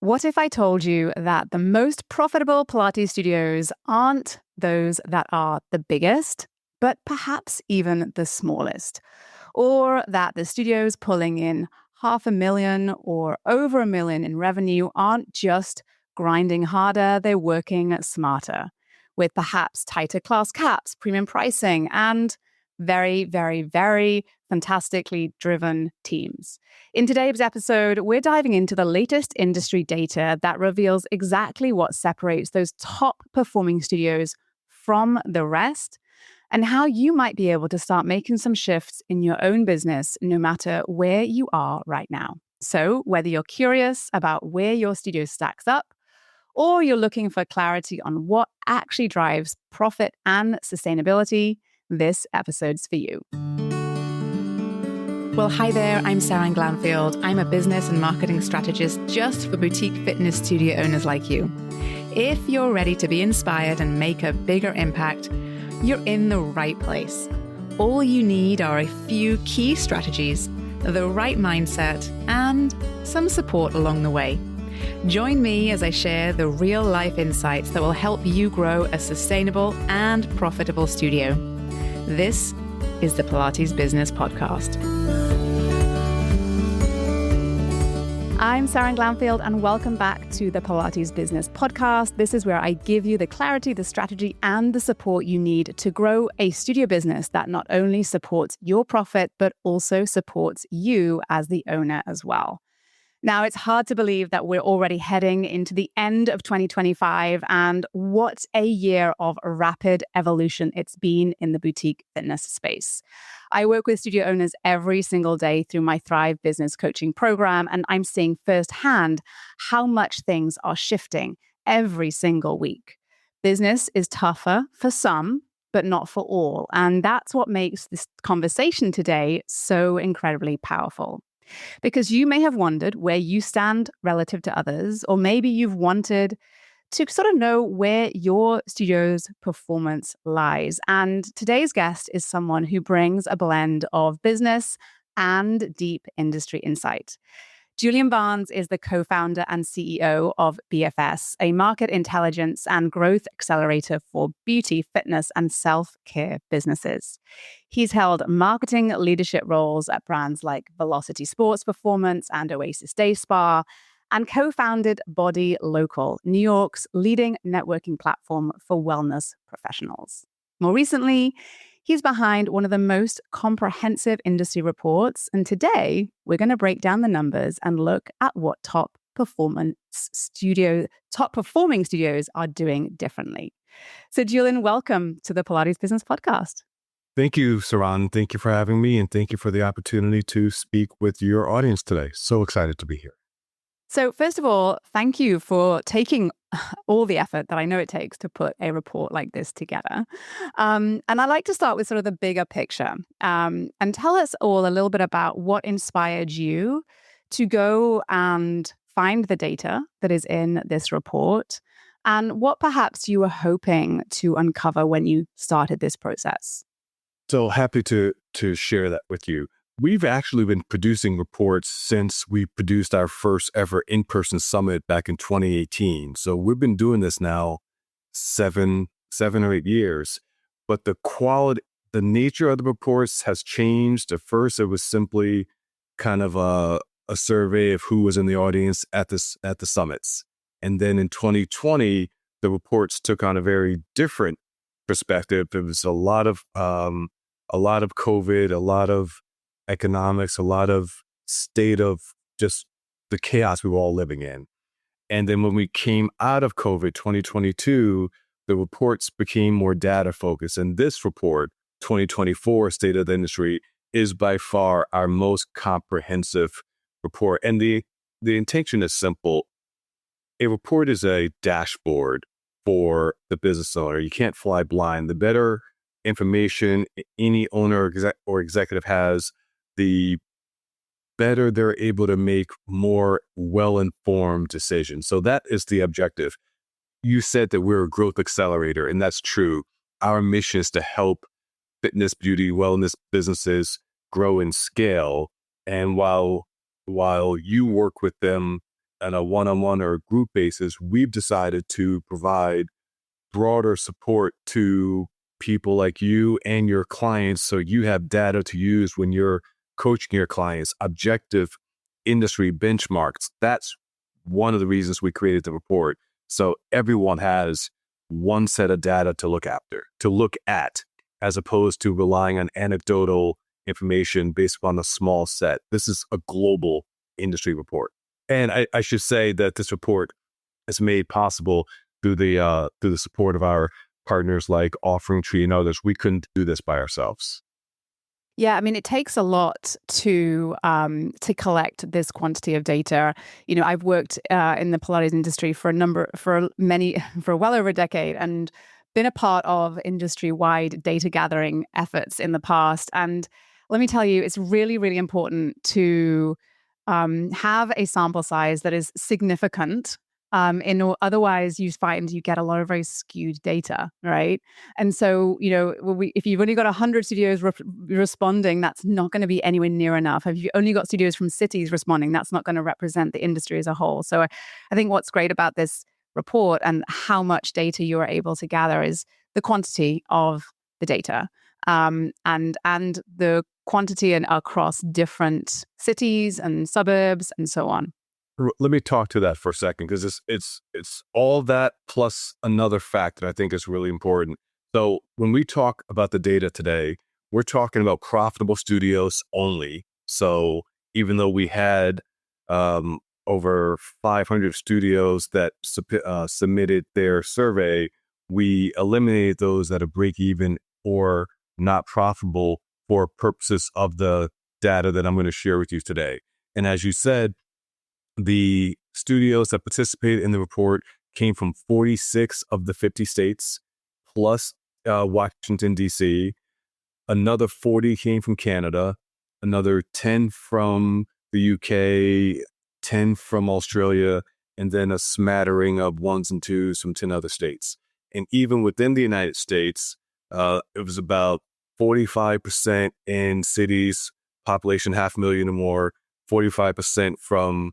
What if I told you that the most profitable Pilates studios aren't those that are the biggest, but perhaps even the smallest? Or that the studios pulling in $500,000 or over $1 million in revenue aren't just grinding harder, they're working smarter with perhaps tighter class caps, premium pricing, and very, very, very fantastically driven teams. In today's episode, we're diving into the latest industry data that reveals exactly what separates those top performing studios from the rest, and how you might be able to start making some shifts in your own business, no matter where you are right now. So whether you're curious about where your studio stacks up, or you're looking for clarity on what actually drives profit and sustainability, this episode's for you. Well, hi there, I'm Seran Glanfield. I'm a business and marketing strategist just for boutique fitness studio owners like you. If you're ready to be inspired and make a bigger impact, you're in the right place. All you need are a few key strategies, the right mindset, and some support along the way. Join me as I share the real-life insights that will help you grow a sustainable and profitable studio. This is the Pilates Business Podcast. I'm Seran Glanfield, and welcome back to the Pilates Business Podcast. This is where I give you the clarity, the strategy, and the support you need to grow a studio business that not only supports your profit, but also supports you as the owner as well. Now, it's hard to believe that we're already heading into the end of 2025, and what a year of rapid evolution it's been in the boutique fitness space. I work with studio owners every single day through my Thrive Business Coaching program, and I'm seeing firsthand how much things are shifting every single week. Business is tougher for some, but not for all, and that's what makes this conversation today so incredibly powerful. Because you may have wondered where you stand relative to others, or maybe you've wanted to sort of know where your studio's performance lies. And today's guest is someone who brings a blend of business and deep industry insight. Julian Barnes is the co-founder and CEO of BFS, a market intelligence and growth accelerator for beauty, fitness, and self-care businesses. He's held marketing leadership roles at brands like Velocity Sports Performance and Oasis Day Spa, and co-founded Body Local, New York's leading networking platform for wellness professionals. More recently, he's behind one of the most comprehensive industry reports, and today we're going to break down the numbers and look at what top performing studios are doing differently. So Julian, welcome to the Pilates Business Podcast. Thank you, Seran. Thank you for having me, and thank you for the opportunity to speak with your audience today. So excited to be here. So first of all, thank you for taking all the effort that I know it takes to put a report like this together. And I'd like to start with sort of the bigger picture and tell us all a little bit about what inspired you to go and find the data that is in this report and what perhaps you were hoping to uncover when you started this process. So happy to share that with you. We've actually been producing reports since we produced our first ever in-person summit back in 2018. So we've been doing this now seven or 8 years. But the quality, the nature of the reports has changed. At first, it was simply kind of a survey of who was in the audience at the summits. And then in 2020, the reports took on a very different perspective. There was a lot of COVID, a lot of economics, a lot of state of just the chaos we were all living in. And then when we came out of COVID 2022, the reports became more data focused. And this report, 2024 State of the Industry, is by far our most comprehensive report. And the intention is simple. A report is a dashboard for the business owner. You can't fly blind. The better information any owner or executive has, the better they're able to make more well-informed decisions. So that is the objective. You said that we're a growth accelerator, and that's true. Our mission is to help fitness, beauty, wellness businesses grow and scale. And while you work with them on a one-on-one or a group basis, we've decided to provide broader support to people like you and your clients, so you have data to use when you're coaching your clients, objective industry benchmarks. That's one of the reasons we created the report. So everyone has one set of data to look at, as opposed to relying on anecdotal information based upon a small set. This is a global industry report. And I should say that this report is made possible through the support of our partners like Offering Tree and others. We couldn't do this by ourselves. Yeah, I mean, it takes a lot to collect this quantity of data. You know, I've worked in the Pilates industry for well over a decade, and been a part of industry-wide data gathering efforts in the past. And let me tell you, it's really, really important to have a sample size that is significant. Otherwise, you find you get a lot of very skewed data, right? And so, you know, if you've only got 100 studios responding, that's not going to be anywhere near enough. If you've only got studios from cities responding, that's not going to represent the industry as a whole. So I think what's great about this report and how much data you are able to gather is the quantity of the data, and the quantity across different cities and suburbs and so on. Let me talk to that for a second, because it's all that plus another fact that I think is really important. So when we talk about the data today, we're talking about profitable studios only. So even though we had over 500 studios that submitted their survey, we eliminated those that are break even or not profitable for purposes of the data that I'm going to share with you today. And as you said, the studios that participated in the report came from 46 of the 50 states, plus Washington, D.C. Another 40 came from Canada, another 10 from the UK, 10 from Australia, and then a smattering of ones and twos from 10 other states. And even within the United States, it was about 45% in cities, population 500,000 or more, 45% from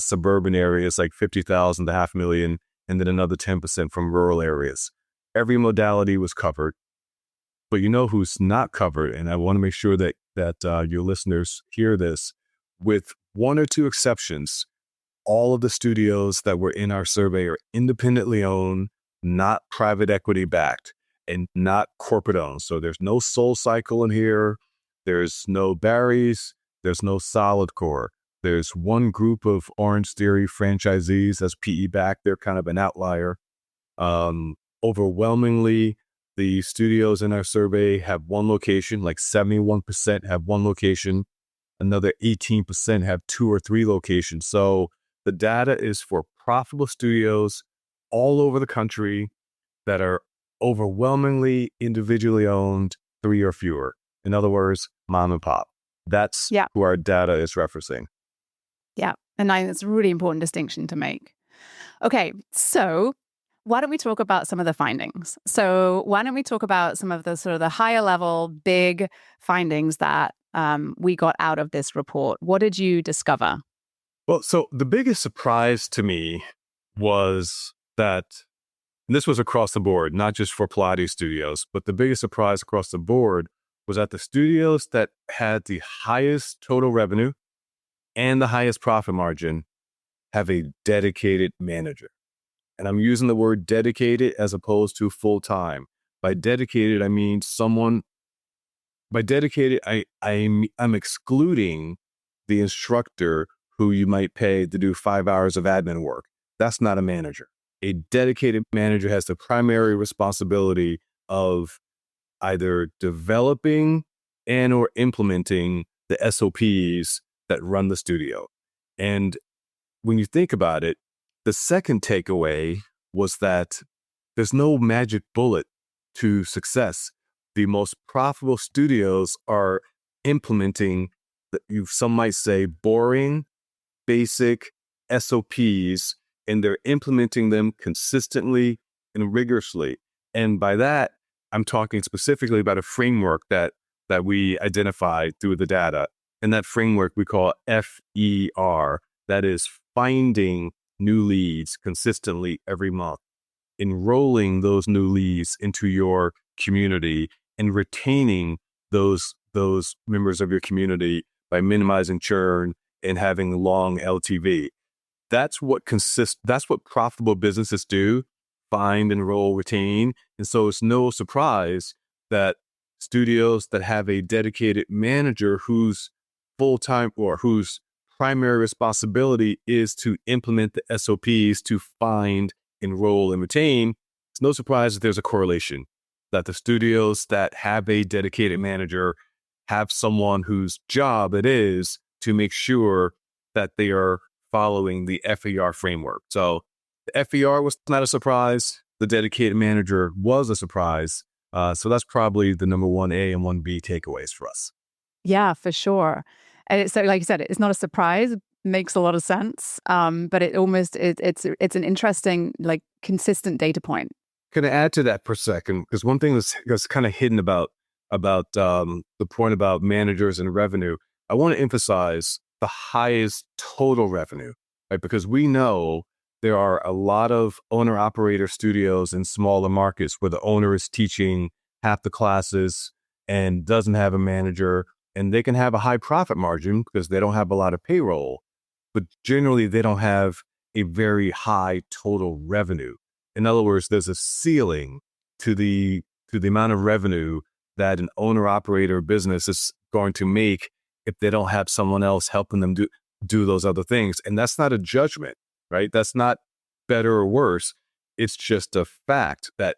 suburban areas like 50,000 to 500,000, and then another 10% from rural areas. Every modality was covered, but you know who's not covered, and I want to make sure that your listeners hear this. With one or two exceptions, all of the studios that were in our survey are independently owned, not private equity backed, and not corporate owned. So there's no Soul Cycle in here. There's no Barry's. There's no Solid Core. There's one group of Orange Theory franchisees that's PE backed. They're kind of an outlier. Overwhelmingly, the studios in our survey have one location, like 71% have one location. Another 18% have 2 or 3 locations. So the data is for profitable studios all over the country that are overwhelmingly individually owned, 3 or fewer. In other words, mom and pop. That's who our data is referencing. Yeah. And I think it's a really important distinction to make. Okay. So why don't we talk about some of the findings? So why don't we talk about some of the sort of the higher level, big findings that we got out of this report? What did you discover? Well, so the biggest surprise to me was that, and this was across the board, not just for Pilates studios, but the biggest surprise across the board was that the studios that had the highest total revenue and the highest profit margin have a dedicated manager. And I'm using the word dedicated as opposed to full-time. By dedicated, I mean I'm excluding the instructor who you might pay to do 5 hours of admin work. That's not a manager. A dedicated manager has the primary responsibility of either developing and or implementing the SOPs that run the studio. And when you think about it, the second takeaway was that there's no magic bullet to success. The most profitable studios are implementing, some might say, boring, basic SOPs, and they're implementing them consistently and rigorously. And by that, I'm talking specifically about a framework that we identified through the data. And that framework we call FER. That is finding new leads consistently every month, enrolling those new leads into your community, and retaining those members of your community by minimizing churn and having long LTV. That's what profitable businesses do: find, enroll, retain. And so it's no surprise that studios that have a dedicated manager whose full-time or whose primary responsibility is to implement the SOPs to find, enroll, and retain, it's no surprise that there's a correlation, that the studios that have a dedicated manager have someone whose job it is to make sure that they are following the FER framework. So the FER was not a surprise. The dedicated manager was a surprise. So that's probably the number 1A and 1B takeaways for us. Yeah, for sure. And it's, so like you said, it's not a surprise. It makes a lot of sense. But it's an interesting, like, consistent data point. Can I add to that for a second? Because one thing that's kind of hidden about the point about managers and revenue, I want to emphasize the highest total revenue, right? Because we know there are a lot of owner-operator studios in smaller markets where the owner is teaching half the classes and doesn't have a manager, and they can have a high profit margin because they don't have a lot of payroll, but generally they don't have a very high total revenue. In other words, there's a ceiling to the amount of revenue that an owner-operator business is going to make if they don't have someone else helping them do those other things. And that's not a judgment, right? That's not better or worse. It's just a fact that,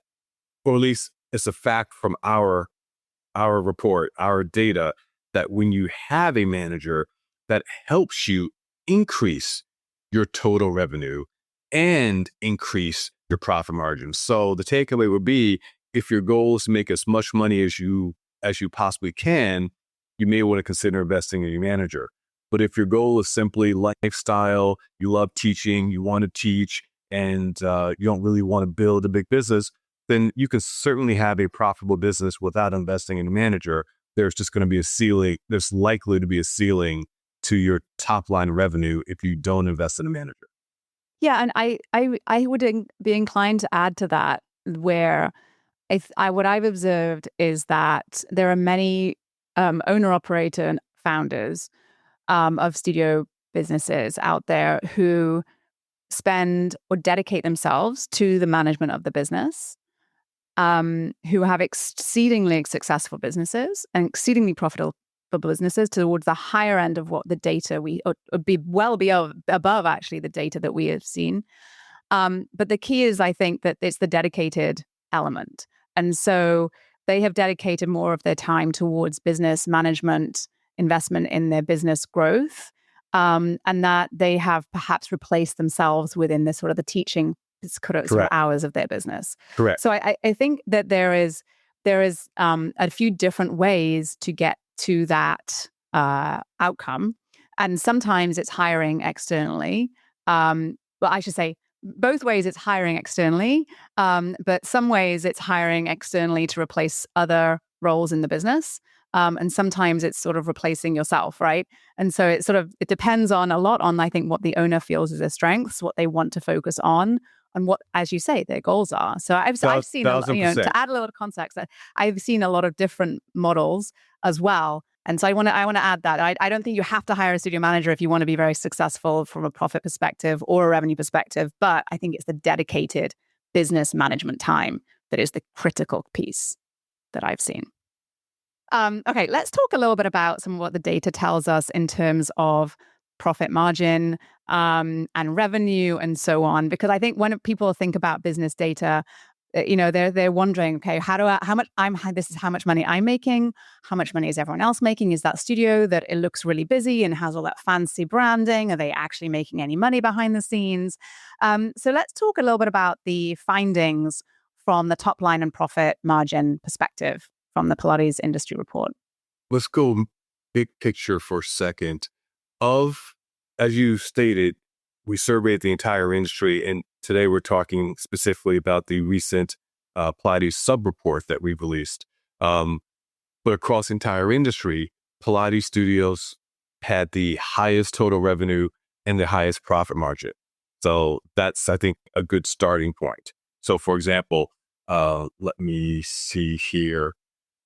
or at least it's a fact from our report, our data, that when you have a manager, that helps you increase your total revenue and increase your profit margin. So the takeaway would be, if your goal is to make as much money as you possibly can, you may want to consider investing in your manager. But if your goal is simply lifestyle, you love teaching, you want to teach, and you don't really want to build a big business, then you can certainly have a profitable business without investing in a manager. There's just going to be a ceiling. There's likely to be a ceiling to your top line revenue if you don't invest in a manager. Yeah, and I would be inclined to add to that, where what I've observed is that there are many owner-operator founders of studio businesses out there who spend or dedicate themselves to the management of the business, who have exceedingly successful businesses and exceedingly profitable businesses towards the higher end of what the data would be well above actually the data that we have seen. But the key is, I think, that it's the dedicated element. And so they have dedicated more of their time towards business management, investment in their business growth, and that they have perhaps replaced themselves within the sort of the teaching sort of hours of their business. Correct. So I think that there is a few different ways to get to that outcome, and sometimes it's hiring externally. Well, I should say both ways it's hiring externally, but some ways it's hiring externally to replace other roles in the business. And sometimes it's sort of replacing yourself, right? And so it depends on a lot on, I think, what the owner feels is their strengths, what they want to focus on what, as you say, their goals are. So I've seen, to add a little context, I've seen a lot of different models as well. And so I want to add that I don't think you have to hire a studio manager if you want to be very successful from a profit perspective or a revenue perspective. But I think it's the dedicated business management time that is the critical piece that I've seen. Okay, let's talk a little bit about some of what the data tells us in terms of profit margin and revenue and so on. Because I think when people think about business data, they're wondering, okay, this is how much money I'm making, how much money is everyone else making? Is that studio that it looks really busy and has all that fancy branding? Are they actually making any money behind the scenes? So let's talk a little bit about the findings from the top line and profit margin perspective from the Pilates Industry Report. Let's go big picture for a second. As you stated, we surveyed the entire industry, and today we're talking specifically about the recent Pilates sub-report that we released. But across the entire industry, Pilates studios had the highest total revenue and the highest profit margin. So that's, I think, a good starting point. So for example, let me see here.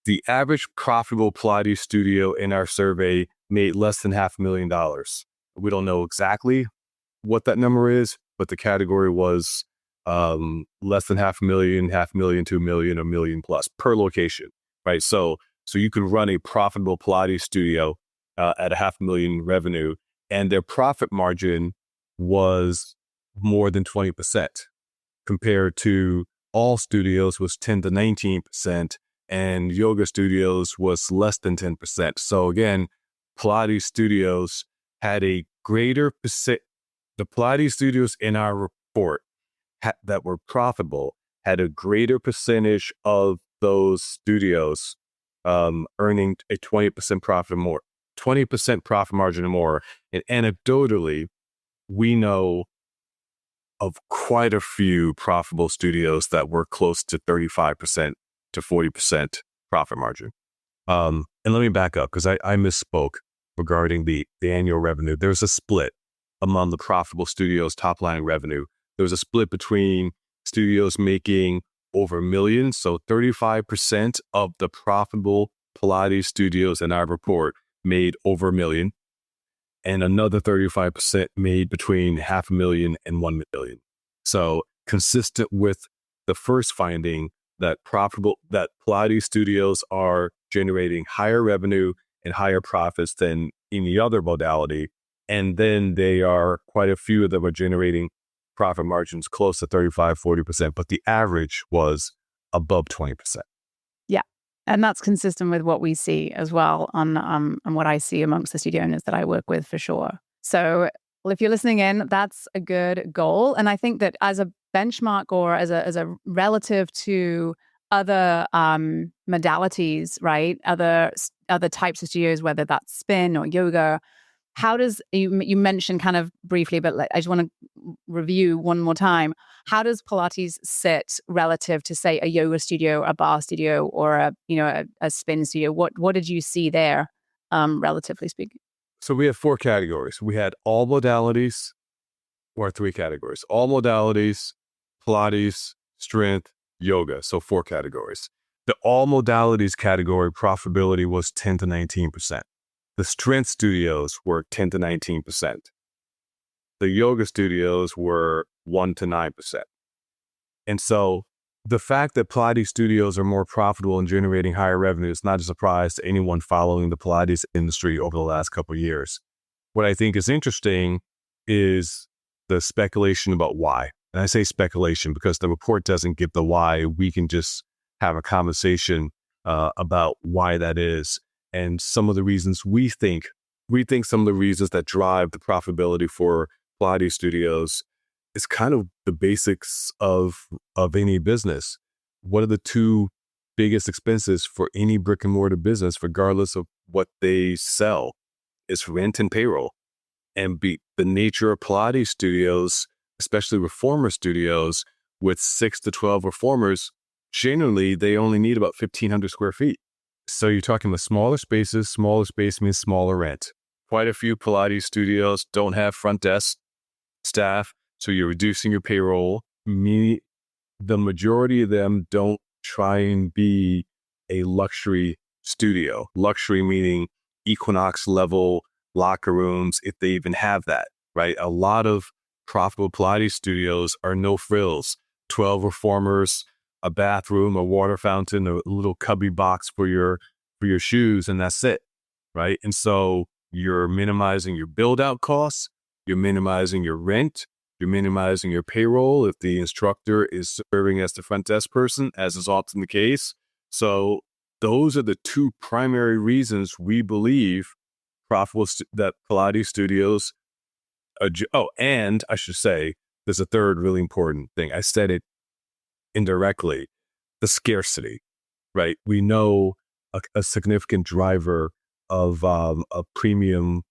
The average profitable Pilates studio in our survey made less than $500,000. We don't know exactly what that number is, but the category was less than 500,000, 500,000 to $1 million, $1 million plus per location, right? So you could run a profitable Pilates studio at a 500,000 revenue, and their profit margin was more than 20%, compared to all studios was 10 to 19%, and yoga studios was less than 10%. So again, Pilates studios had a greater percent. The Pilates studios in our report that were profitable had a greater percentage of those studios earning a 20% profit or more, 20% profit margin or more. And anecdotally, we know of quite a few profitable studios that were close to 35% to 40% profit margin. And let me back up, because I misspoke regarding the annual revenue. There's a split among the profitable studios' top line revenue. There was a split between studios making over $1 million. So 35% of the profitable Pilates studios in our report made over $1 million. And another 35% made between $500,000 and $1 million. So consistent with the first finding that Pilates studios are generating higher revenue and higher profits than any other modality. And then they are quite a few of them are generating profit margins close to 35, 40%, but the average was above 20%. Yeah. And that's consistent with what we see as well on what I see amongst the studio owners that I work with, for sure. So if you're listening in, that's a good goal. And I think that as a benchmark, or as a relative to other modalities, right? Other types of studios, whether that's spin or yoga, how does, you mentioned kind of briefly, but I just want to review one more time. How does Pilates sit relative to, say, a yoga studio, a bar studio, or a spin studio? What did you see there, relatively speaking? So we have 4 categories. We had all modalities, or 3 categories. All modalities, Pilates, strength, yoga. So 4 categories. The all modalities category profitability was 10 to 19%. The strength studios were 10 to 19%. The yoga studios were 1 to 9%. And so the fact that Pilates studios are more profitable and generating higher revenue is not a surprise to anyone following the Pilates industry over the last couple of years. What I think is interesting is the speculation about why. And I say speculation because the report doesn't give the why. We can just have a conversation about why that is. And some of the reasons we think some of the reasons that drive the profitability for Pilates studios is kind of the basics of any business. What are the 2 biggest expenses for any brick and mortar business, regardless of what they sell? It's rent and payroll. And the nature of Pilates studios, especially reformer studios with 6 to 12 reformers, generally they only need about 1,500 square feet. So you're talking about smaller spaces. Smaller space means smaller rent. Quite a few Pilates studios don't have front desk staff, so you're reducing your payroll. The majority of them don't try and be a luxury studio. Luxury meaning Equinox level locker rooms, if they even have that, right? A lot of profitable Pilates studios are no frills. 12 reformers, a bathroom, a water fountain, a little cubby box for your shoes, and that's it, right? And so you're minimizing your build out costs, you're minimizing your rent, you're minimizing your payroll if the instructor is serving as the front desk person, as is often the case. So those are the 2 primary reasons we believe profitable that Pilates studios are. And I should say, there's a third really important thing. I said it indirectly, the scarcity, right? We know a significant driver of premium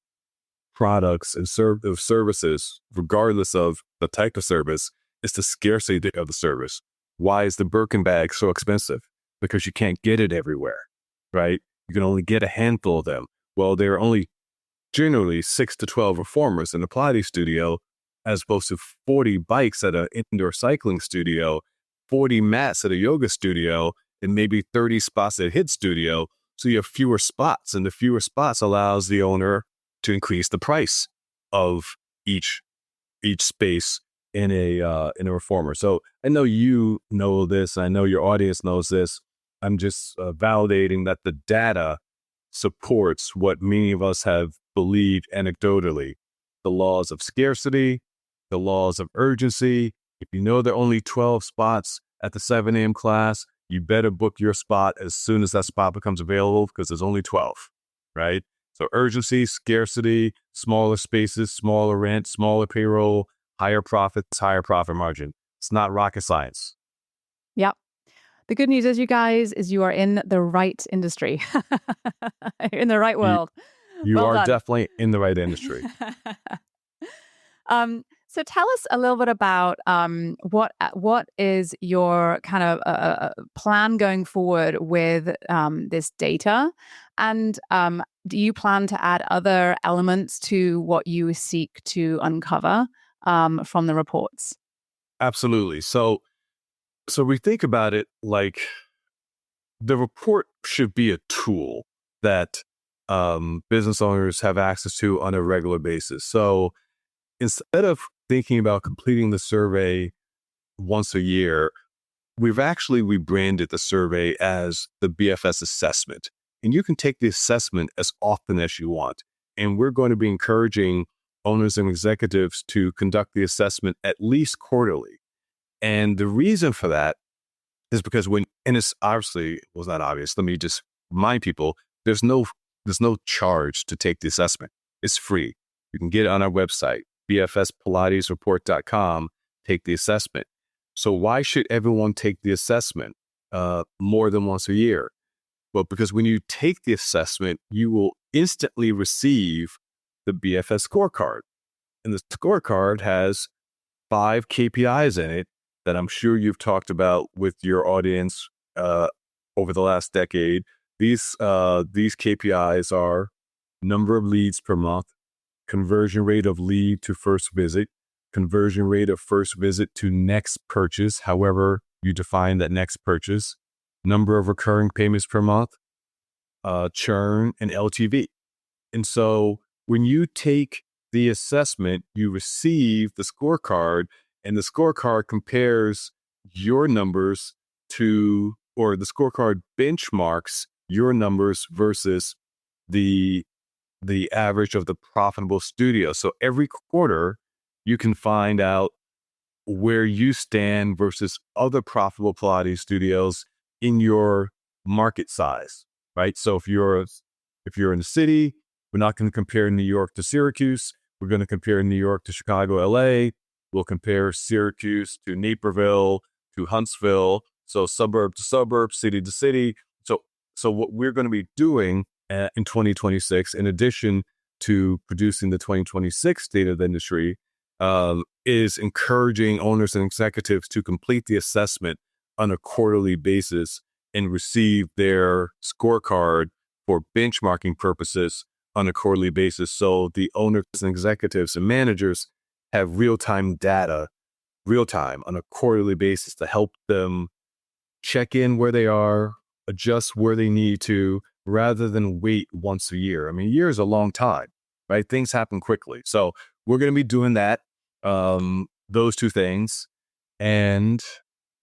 products and services, regardless of the type of service, is the scarcity of the service. Why is the Birkin bag so expensive? Because you can't get it everywhere, right? You can only get a handful of them. Well, there are only generally 6 to 12 reformers in a Pilates studio, as opposed to 40 bikes at an indoor cycling studio, 40 mats at a yoga studio, and maybe 30 spots at a HIIT studio. So you have fewer spots, and the fewer spots allows the owner to increase the price of each space in a reformer. So I know you know this, and I know your audience knows this. I'm just validating that the data supports what many of us have believed anecdotally. The laws of scarcity, the laws of urgency. If you know there are only 12 spots at the 7 a.m. class, you better book your spot as soon as that spot becomes available, because there's only 12, right? So urgency, scarcity, smaller spaces, smaller rent, smaller payroll, higher profits, higher profit margin. It's not rocket science. Yep. The good news is, you guys, is you are in the right industry, in the right world. You Well are done. definitely in the right industry. So tell us a little bit about what is your kind of plan going forward with this data, and do you plan to add other elements to what you seek to uncover from the reports? Absolutely. So we think about it like the report should be a tool that business owners have access to on a regular basis. So instead of thinking about completing the survey once a year, we've actually rebranded the survey as the BFS assessment. And you can take the assessment as often as you want. And we're going to be encouraging owners and executives to conduct the assessment at least quarterly. And the reason for that is because and it's obviously was not obvious. Let me just remind people, there's no charge to take the assessment. It's free. You can get it on our website, bfspilatesreport.com, take the assessment. So why should everyone take the assessment more than once a year? Well, because when you take the assessment, you will instantly receive the BFS scorecard. And the scorecard has 5 KPIs in it that I'm sure you've talked about with your audience over the last decade. These KPIs are number of leads per month, conversion rate of lead to first visit, conversion rate of first visit to next purchase, however you define that next purchase, number of recurring payments per month, churn, and LTV. And so when you take the assessment, you receive the scorecard, and the scorecard compares your numbers to, or the scorecard benchmarks your numbers versus the average of the profitable studio. So every quarter, you can find out where you stand versus other profitable Pilates studios in your market size, right? So if you're in the city, we're not going to compare New York to Syracuse. We're going to compare New York to Chicago, LA. We'll compare Syracuse to Naperville, to Huntsville. So suburb to suburb, city to city. So what we're going to be doing in 2026, in addition to producing the 2026 State of the Industry, is encouraging owners and executives to complete the assessment on a quarterly basis and receive their scorecard for benchmarking purposes on a quarterly basis. So the owners and executives and managers have real-time data, real-time on a quarterly basis to help them check in where they are, adjust where they need to, rather than wait once a year. I mean, a year is a long time, right? Things happen quickly. So we're going to be doing that, those two things. And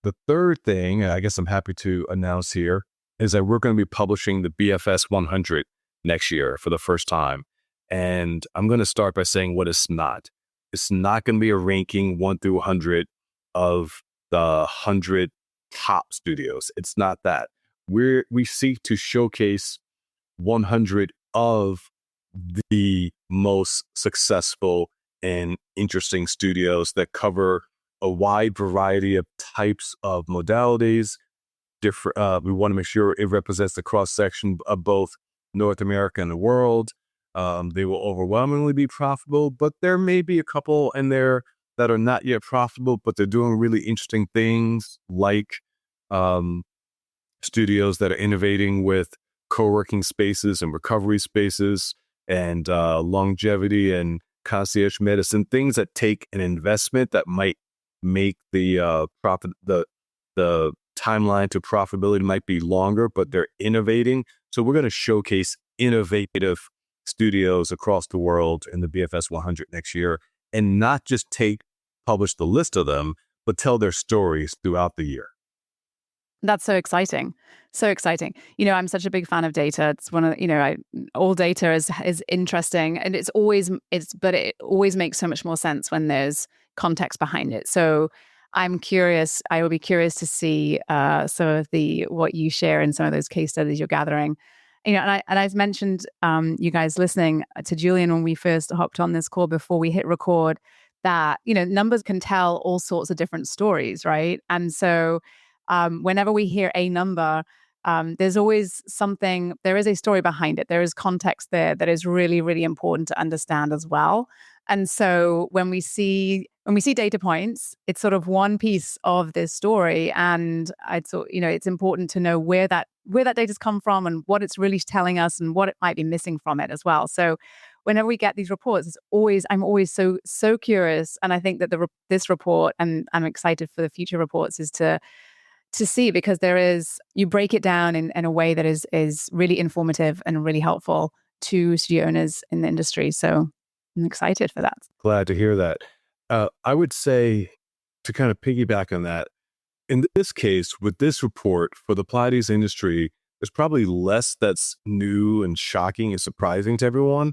the third thing, I guess I'm happy to announce here, is that we're going to be publishing the BFS 100 next year for the first time. And I'm going to start by saying what it's not. It's not going to be a ranking 1 through 100 of the 100 top studios. It's not that. We seek to showcase 100 of the most successful and interesting studios that cover a wide variety of types of modalities. We want to make sure it represents the cross section of both North America and the world. They will overwhelmingly be profitable, but there may be a couple in there that are not yet profitable, but they're doing really interesting things, like studios that are innovating with co-working spaces and recovery spaces and longevity and concierge medicine, things that take an investment that might make the the timeline to profitability might be longer, but they're innovating. So we're going to showcase innovative studios across the world in the BFS 100 next year, and not just publish the list of them, but tell their stories throughout the year. That's so exciting. So exciting. I'm such a big fan of data. It's one of, all data is interesting, and it always makes so much more sense when there's context behind it. So I will be curious to see some of what you share in some of those case studies you're gathering. And I've mentioned you guys listening to Julian when we first hopped on this call before we hit record that, numbers can tell all sorts of different stories, right? And so whenever we hear a number, there's always there is a story behind it. There is context there that is really, really important to understand as well. And so when we see data points, it's sort of one piece of this story. And it's important to know where that data's come from and what it's really telling us and what it might be missing from it as well. So whenever we get these reports, I'm always so curious. And I think that this report, and I'm excited for the future reports, is to see, because you break it down in a way that is really informative and really helpful to studio owners in the industry. So I'm excited for that. Glad to hear that. I would say, to kind of piggyback on that, in this case, with this report for the Pilates industry, there's probably less that's new and shocking and surprising to everyone.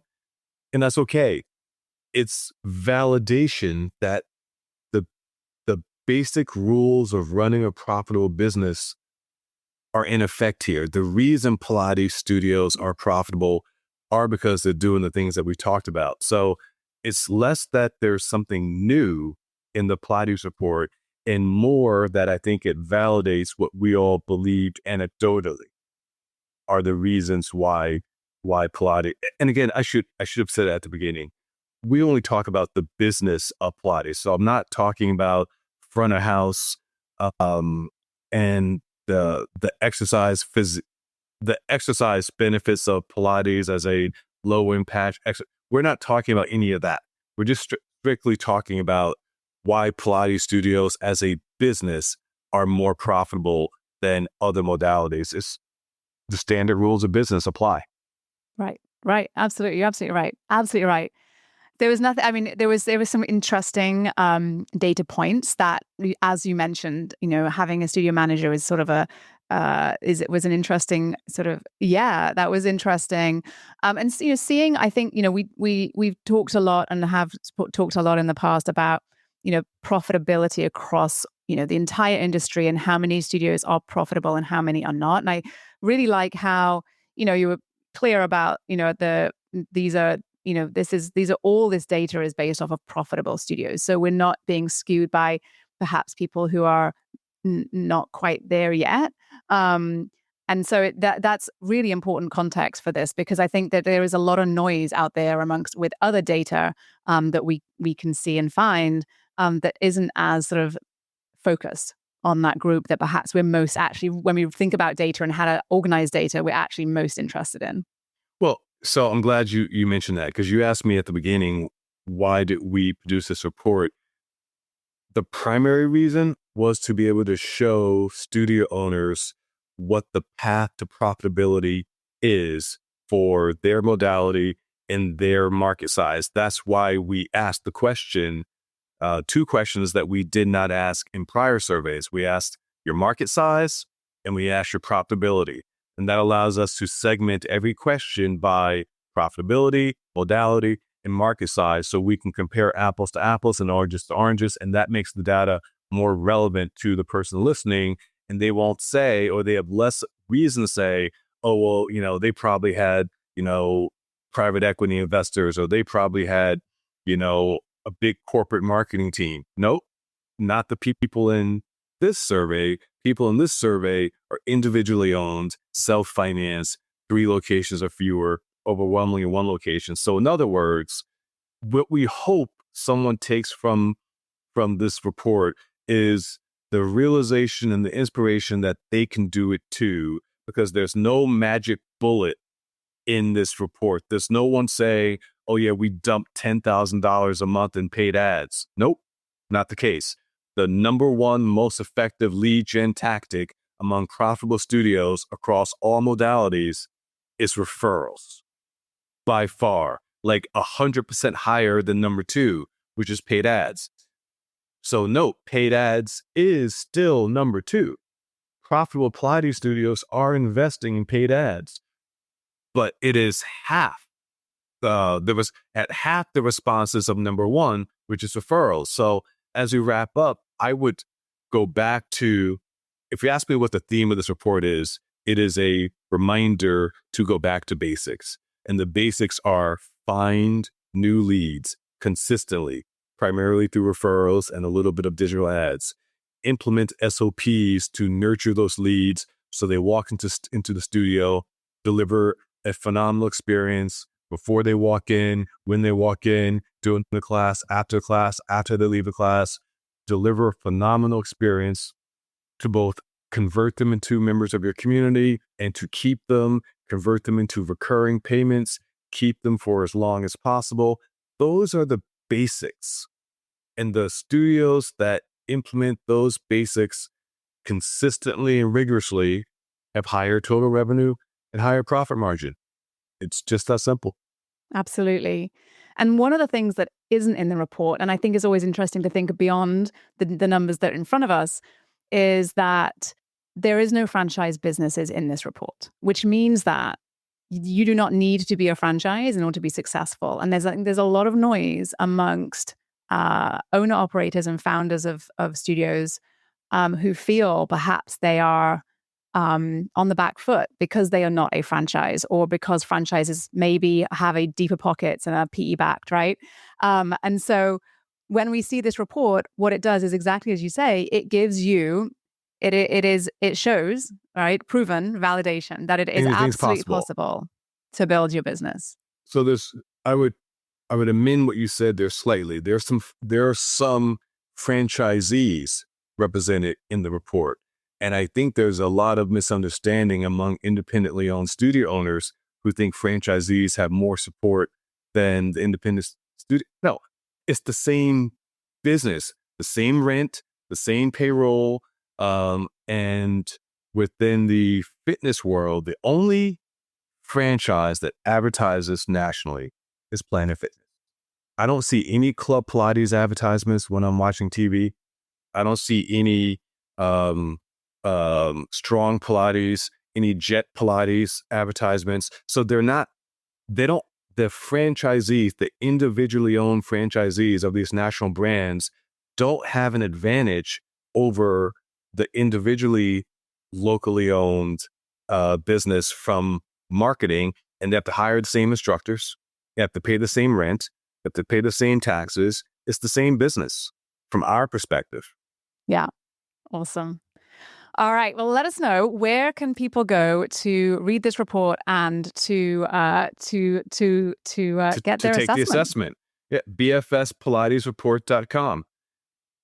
And that's okay. It's validation that the basic rules of running a profitable business are in effect here. The reason Pilates studios are profitable are because they're doing the things that we talked about. So it's less that there's something new in the Pilates report and more that I think it validates what we all believed anecdotally are the reasons why Pilates. And again, I should have said at the beginning, we only talk about the business of Pilates. So I'm not talking about front of house and the exercise benefits of Pilates as a low impact. We're not talking about any of that. We're just strictly talking about why Pilates studios as a business are more profitable than other modalities. It's the standard rules of business apply. Right. Absolutely. You're absolutely right. Absolutely right. There was nothing, there was some interesting data points that, as you mentioned, having a studio manager is sort of it was an interesting sort of, that was interesting. And seeing, I think, we've talked a lot and have talked a lot in the past about, profitability across, the entire industry and how many studios are profitable and how many are not. And I really like how, you were clear about, this data is based off of profitable studios. So we're not being skewed by perhaps people who are not quite there yet. And so that's really important context for this, because I think that there is a lot of noise out there with other data that we can see and find that isn't as sort of focused on that group that perhaps we're most actually, when we think about data and how to organize data, we're actually most interested in. Well, so I'm glad you mentioned that, because you asked me at the beginning, why did we produce this report? The primary reason was to be able to show studio owners what the path to profitability is for their modality and their market size. That's why we asked the question, two questions that we did not ask in prior surveys. We asked your market size and we asked your profitability. And that allows us to segment every question by profitability, modality, and market size, so we can compare apples to apples and oranges to oranges. And that makes the data more relevant to the person listening. And they won't say, or they have less reason to say, oh, well, they probably had, private equity investors, or they probably had, a big corporate marketing team. Nope, not the people in this survey. People in this survey are individually owned, self-financed, 3 locations or fewer, overwhelmingly in 1 location. So in other words, what we hope someone takes from this report is the realization and the inspiration that they can do it too, because there's no magic bullet in this report. There's no one say, oh yeah, we dumped $10,000 a month in paid ads. Nope, not the case. The number one most effective lead gen tactic among profitable studios across all modalities is referrals. By far, like 100% higher than number two, which is paid ads. So note, paid ads is still number two. Profitable Pilates studios are investing in paid ads, but it is half. There was at half the responses of number one, which is referrals. So as we wrap up, I would go back to, if you ask me what the theme of this report is, it is a reminder to go back to basics. And the basics are find new leads consistently, primarily through referrals and a little bit of digital ads. Implement SOPs to nurture those leads so they walk into the studio, deliver a phenomenal experience before they walk in, when they walk in, during the class, after they leave the class. Deliver a phenomenal experience to both convert them into members of your community and to keep them, convert them into recurring payments, keep them for as long as possible. Those are the basics. And the studios that implement those basics consistently and rigorously have higher total revenue and higher profit margin. It's just that simple. Absolutely. And one of the things that isn't in the report, and I think is always interesting to think beyond the numbers that are in front of us, is that there is no franchise businesses in this report, which means that you do not need to be a franchise in order to be successful. And there's a lot of noise amongst owner operators and founders of studios who feel perhaps they are on the back foot because they are not a franchise, or because franchises maybe have a deeper pockets and are PE backed, right? And so when we see this report, what it does is exactly as you say, it gives you, it shows, right, proven validation that it is absolutely possible to build your business. So I would amend what you said there slightly. There are some franchisees represented in the report. And I think there's a lot of misunderstanding among independently owned studio owners who think franchisees have more support than the independent studio. No, it's the same business, the same rent, the same payroll. And within the fitness world, the only franchise that advertises nationally is Planet Fitness. I don't see any Club Pilates advertisements when I'm watching TV. I don't see any Strong Pilates, any Jet Pilates advertisements. So the franchisees, the individually owned franchisees of these national brands don't have an advantage over the individually locally owned business from marketing, and they have to hire the same instructors. They have to pay the same rent. They have to pay the same taxes. It's the same business from our perspective. Yeah. Awesome. All right. Well, let us know, where can people go to read this report and to get their take the assessment? Yeah, bfspilatesreport.com.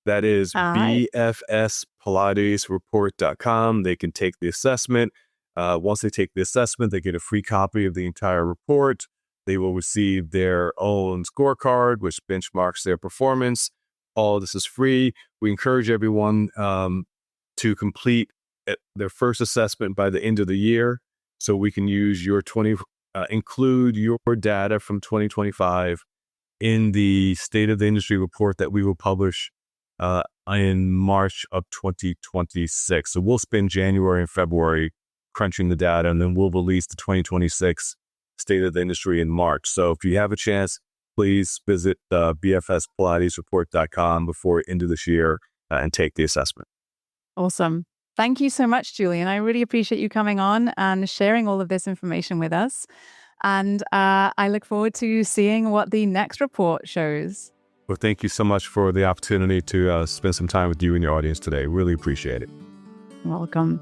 That is bfspilatesreport.com. They can take the assessment. Once they take the assessment, they get a free copy of the entire report. They will receive their own scorecard, which benchmarks their performance. All of this is free. We encourage everyone to complete their first assessment by the end of the year, so we can use include your data from 2025 in the State of the Industry report that we will publish in March of 2026. So we'll spend January and February crunching the data, and then we'll release the 2026 State of the Industry in March. So if you have a chance, please visit bfspilatesreport.com before end of this year and take the assessment. Awesome. Thank you so much, Julian. I really appreciate you coming on and sharing all of this information with us. And I look forward to seeing what the next report shows. Well, thank you so much for the opportunity to spend some time with you and your audience today. Really appreciate it. Welcome.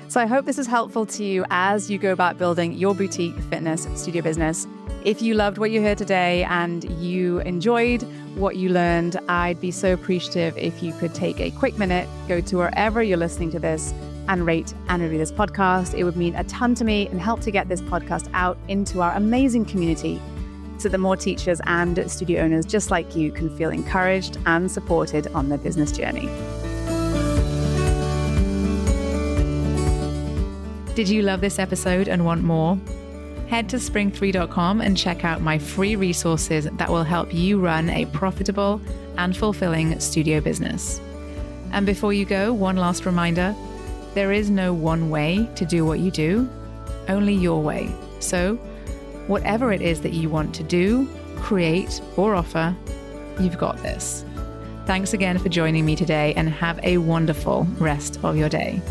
So I hope this is helpful to you as you go about building your boutique fitness studio business. If you loved what you heard today and you enjoyed what you learned, I'd be so appreciative if you could take a quick minute, go to wherever you're listening to this, and rate and review this podcast. It would mean a ton to me and help to get this podcast out into our amazing community so that more teachers and studio owners just like you can feel encouraged and supported on their business journey. Did you love this episode and want more? Head to spring3.com and check out my free resources that will help you run a profitable and fulfilling studio business. And before you go, one last reminder, there is no one way to do what you do, only your way. So whatever it is that you want to do, create, or offer, you've got this. Thanks again for joining me today and have a wonderful rest of your day.